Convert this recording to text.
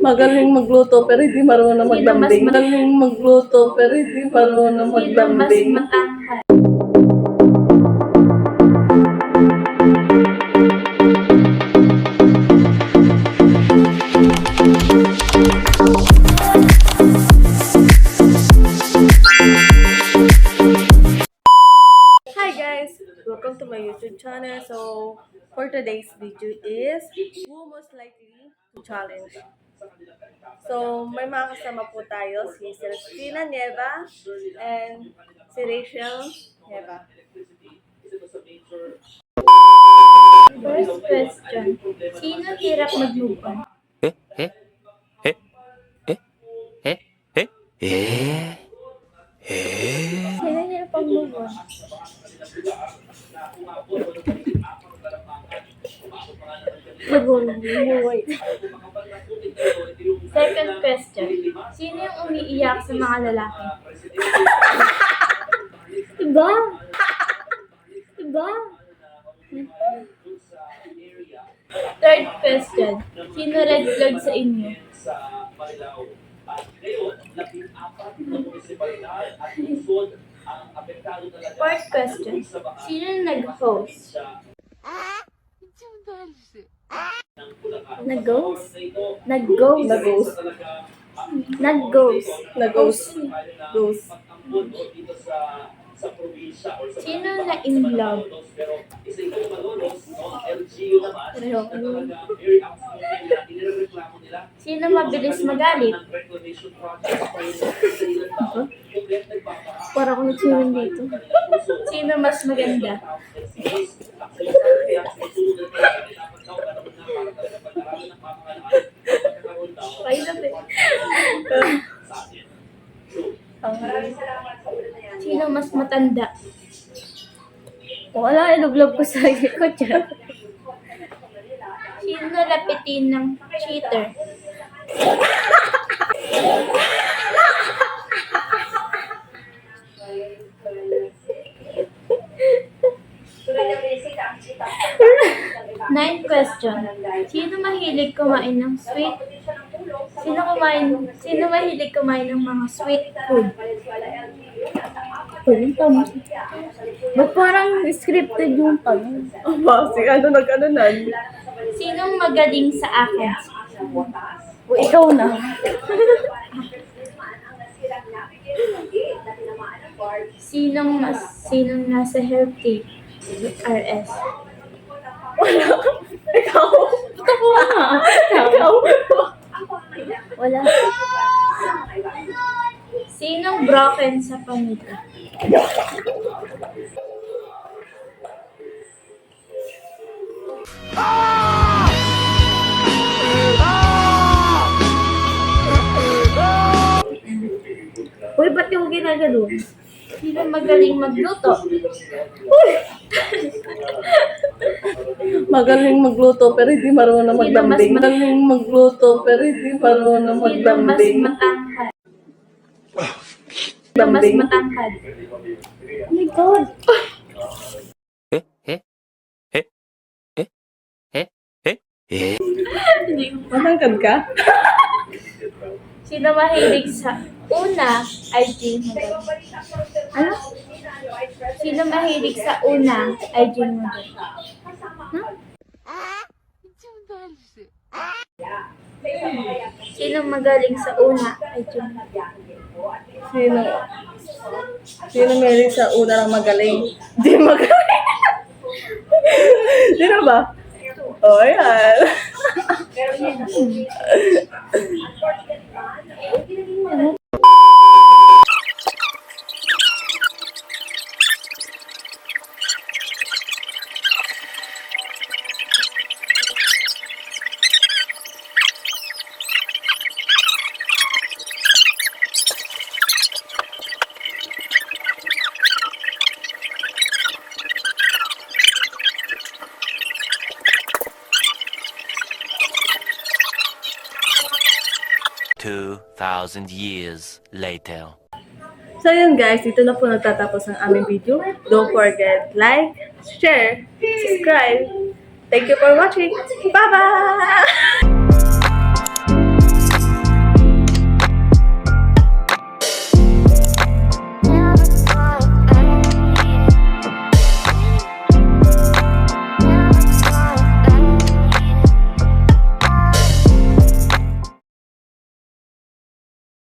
Magaling magluto pero hindi marunong maglambing. Magaling magluto pero hindi marunong maglambing. Mas matangkad. Hi guys! Welcome to my YouTube channel. So, for today's video is who most likely to challenge. So, may mga kasama po tayo, si Celestina Nieva and si Rachel Nieva. First question. Sino hirap mag-move on? Sino hirap mag-move on? Second question. Sino yung umiiyak sa mga lalaki? Diba? Diba? Third question. Sino red flag sa inyo? Fourth question. Sino yung nag-host? Nag-ghost? Nag-ghost? Nag-ghost. Nag-ghost. Nag-ghost. Ghost. Sino na in love? Sino mabilis magalit? Para ako nagsirin dito. Sino mas maganda? Sino mas matanda? Wala, ilog-log ko sa ko dyan. Sino lapitin ng cheater? Ninth question. Sino mahilig kumain ng sweet? Sino mahilig kumain ng mga sweet food? Ba't parang scripted yung tanong? Basi, nag-ano na? Sinong magaling sa akin? O, ikaw na. Sinong nasa healthy RS? Ikaw. Ito ko nga. Ikaw. Wala. Sinong broken sa pamilya? Uy, ba't yung ginagano? Sino magaling magluto? Magaling magluto pero hindi marunong maglambing. Magaling magluto pero hindi marunong Sino mas maglambing. matangkad? Sino mas matangkad? Oh my God. Matangkad ka? Sino mahilig sa una ay Jing Model? Ano? Sino mahilig sa una ay Jing Model? Sino magaling sa una ay Jing Model? Sino meron sa una lang magaling? Di magaling. Sino ba? Oh, ayan. $2,000 years later. So yun guys, dito na po nagtatapos ang aming video. Don't forget, like, share, subscribe. Thank you for watching. Bye-bye!